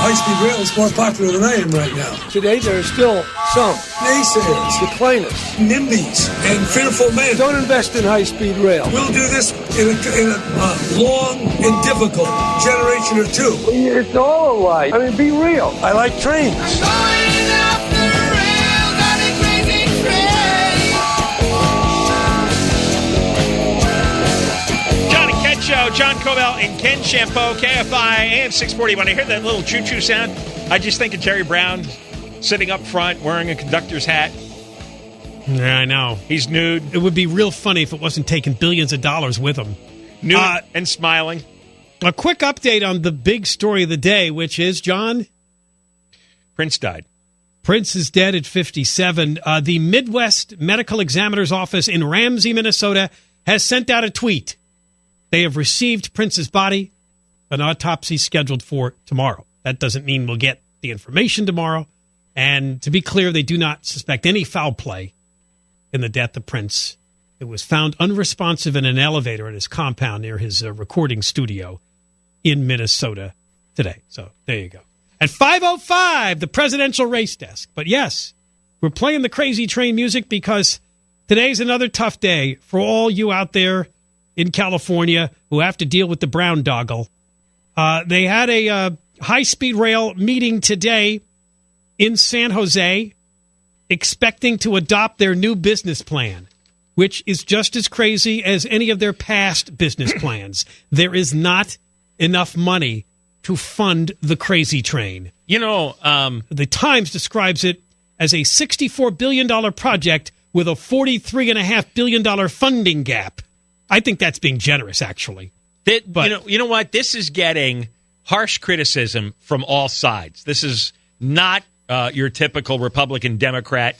high-speed rail is more popular than I am right now. Today, there are still some Naysayers, declaimers, NIMBYs, and fearful men. Don't invest in high-speed rail. We'll do this in a long and difficult generation or two. It's all a lie. I mean, be real. I like trains. Show, John Cobell and Ken Champeau, KFI, AM 640. When I hear that little choo-choo sound, I just think of Jerry Brown sitting up front wearing a conductor's hat. Yeah, I know. He's nude. It would be real funny if it wasn't taking billions of dollars with him. Nude and smiling. A quick update on the big story of the day, which is, John? Prince died. Prince is dead at 57. The Midwest Medical Examiner's Office in Ramsey, Minnesota, has sent out a tweet. They have received Prince's body, an autopsy scheduled for tomorrow. That doesn't mean we'll get the information tomorrow. And to be clear, they do not suspect any foul play in the death of Prince. It was found unresponsive in an elevator at his compound near his recording studio in Minnesota today. So there you go. At 5:05, the presidential race desk. But yes, we're playing the Crazy Train music because today's another tough day for all you out there in California who have to deal with the brown doggle. They had a high-speed rail meeting today in San Jose expecting to adopt their new business plan, which is just as crazy as any of their past business plans. There is not enough money to fund the Crazy Train. You know, the Times describes it as a $64 billion project with a $43.5 billion funding gap. I think that's being generous, actually. But you know what? This is getting harsh criticism from all sides. This is not your typical Republican-Democrat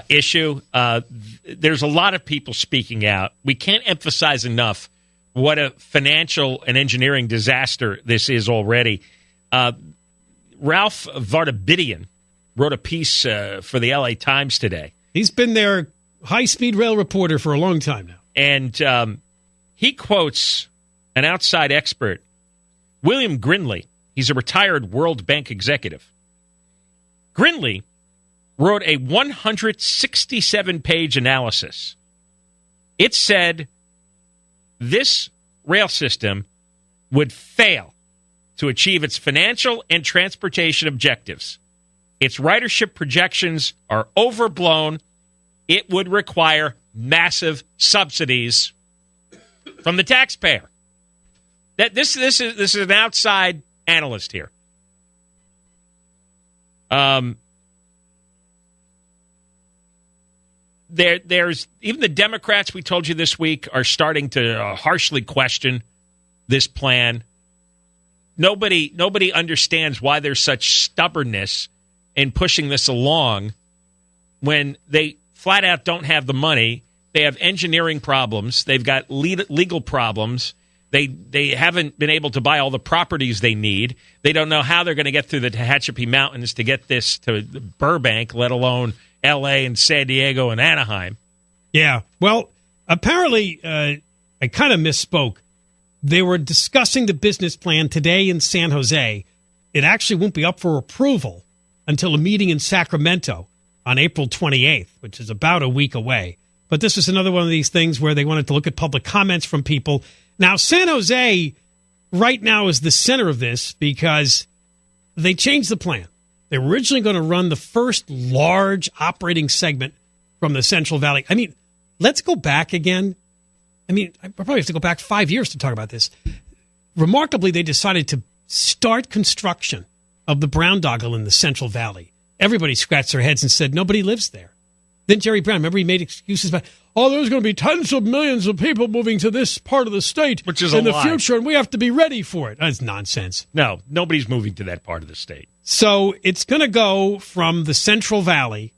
issue. There's a lot of people speaking out. We can't emphasize enough what a financial and engineering disaster this is already. Ralph Vardabidian wrote a piece for the LA Times today. He's been their high-speed rail reporter for a long time now. And he quotes an outside expert, William Grinley. He's a retired World Bank executive. Grinley wrote a 167-page analysis. It said this rail system would fail to achieve its financial and transportation objectives. Its ridership projections are overblown. It would require massive subsidies from the taxpayer. That this is an outside analyst here. There's even the Democrats we told you this week are starting to harshly question this plan. Nobody understands why there's such stubbornness in pushing this along when they flat out don't have the money. They have engineering problems. They've got legal problems. They haven't been able to buy all the properties they need. They don't know how they're going to get through the Tehachapi Mountains to get this to Burbank, let alone L.A. and San Diego and Anaheim. Yeah. Well, apparently, I kind of misspoke. They were discussing the business plan today in San Jose. It actually won't be up for approval until a meeting in Sacramento on April 28th, which is about a week away. But this is another one of these things where they wanted to look at public comments from people. Now, San Jose right now is the center of this because they changed the plan. They were originally going to run the first large operating segment from the Central Valley. I mean, let's go back again. I mean, I probably have to go back 5 years to talk about this. Remarkably, they decided to start construction of the Brown Doggle in the Central Valley. Everybody scratched their heads and said, nobody lives there. Then Jerry Brown, remember, he made excuses about, there's going to be tens of millions of people moving to this part of the state which is in the lie. future, and we have to be ready for it. That's nonsense. No, nobody's moving to that part of the state. So it's going to go from the Central Valley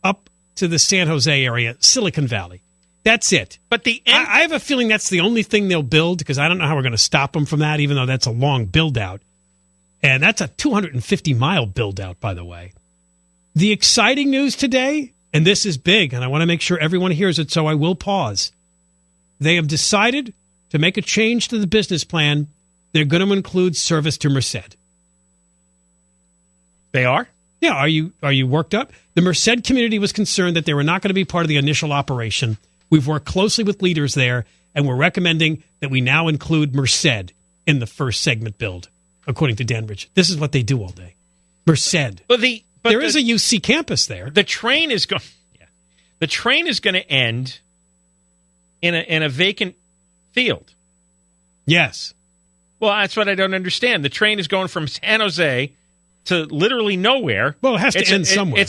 up to the San Jose area, Silicon Valley. That's it. But I have a feeling that's the only thing they'll build because I don't know how we're going to stop them from that, even though that's a long build-out. And that's a 250-mile build-out, by the way. The exciting news today, and this is big, and I want to make sure everyone hears it, so I will pause. They have decided to make a change to the business plan. They're going to include service to Merced. They are? Yeah, are you worked up? The Merced community was concerned that they were not going to be part of the initial operation. We've worked closely with leaders there, and we're recommending that we now include Merced in the first segment build, according to Danbridge. This is what they do all day. Merced. But there is a UC campus there. The train is going. Yeah, the train is going to end in a vacant field. Yes. Well, that's what I don't understand. The train is going from San Jose to literally nowhere. Well, it has to end somewhere.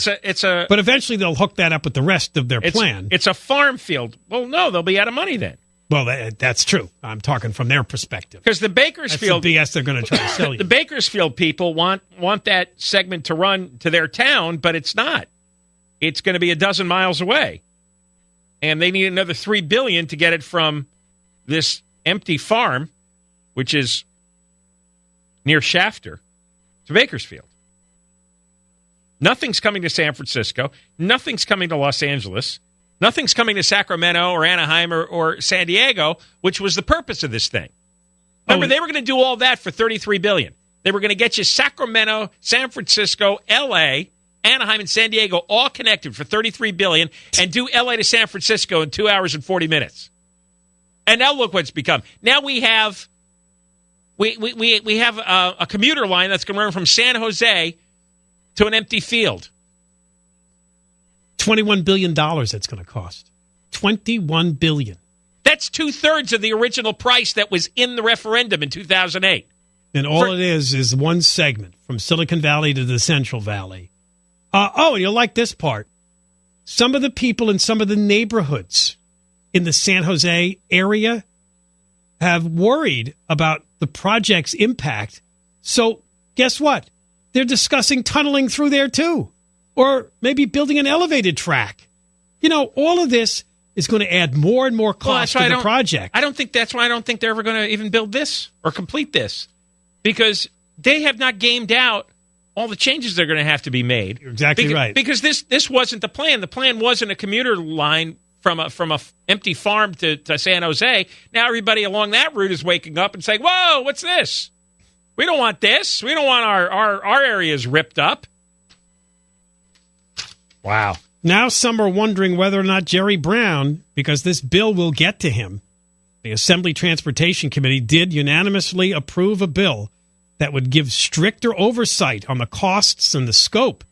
But eventually they'll hook that up with the rest of their plan. It's a farm field. Well, no, they'll be out of money then. Well, that's true. I'm talking from their perspective. Because the Bakersfield... That's the BS they're going to try to sell you. The Bakersfield people want that segment to run to their town, but it's not. It's going to be a dozen miles away. And they need another $3 billion to get it from this empty farm, which is near Shafter, to Bakersfield. Nothing's coming to San Francisco. Nothing's coming to Los Angeles. Nothing's coming to Sacramento or Anaheim or San Diego, which was the purpose of this thing. Remember, they were going to do all that for $33 billion. They were going to get you Sacramento, San Francisco, L.A., Anaheim, and San Diego all connected for $33 billion and do L.A. to San Francisco in 2 hours and 40 minutes. And now look what it's become. Now we have a commuter line that's going to run from San Jose to an empty field. $21 billion that's going to cost. $21 billion. That's 2/3 of the original price that was in the referendum in 2008. And all it is one segment from Silicon Valley to the Central Valley. And you'll like this part. Some of the people in some of the neighborhoods in the San Jose area have worried about the project's impact. So guess what? They're discussing tunneling through there too. Or maybe building an elevated track. All of this is going to add more and more cost to the project. That's why I don't think they're ever going to even build this or complete this. Because they have not gamed out all the changes that are going to have to be made. You're exactly right. Because this wasn't the plan. The plan wasn't a commuter line from a empty farm to San Jose. Now everybody along that route is waking up and saying, whoa, what's this? We don't want this. We don't want our areas ripped up. Wow. Now some are wondering whether or not Jerry Brown, because this bill will get to him, the Assembly Transportation Committee did unanimously approve a bill that would give stricter oversight on the costs and the scope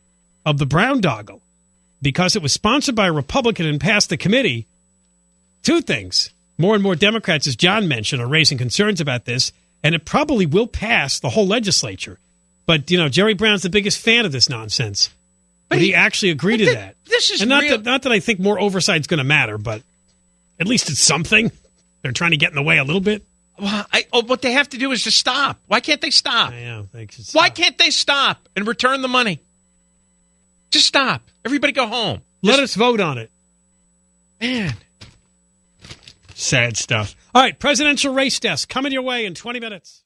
of the Brown Doggle. Because it was sponsored by a Republican and passed the committee, two things. More and more Democrats, as John mentioned, are raising concerns about this, and it probably will pass the whole legislature. But, Jerry Brown's the biggest fan of this nonsense. But he actually agreed to that. This is not that I think more oversight is going to matter, but at least it's something. They're trying to get in the way a little bit. Well, what they have to do is just stop. Why can't they stop? I know. Why can't they stop and return the money? Just stop. Everybody go home. Let us vote on it. Man. Sad stuff. All right, presidential race desk coming your way in 20 minutes.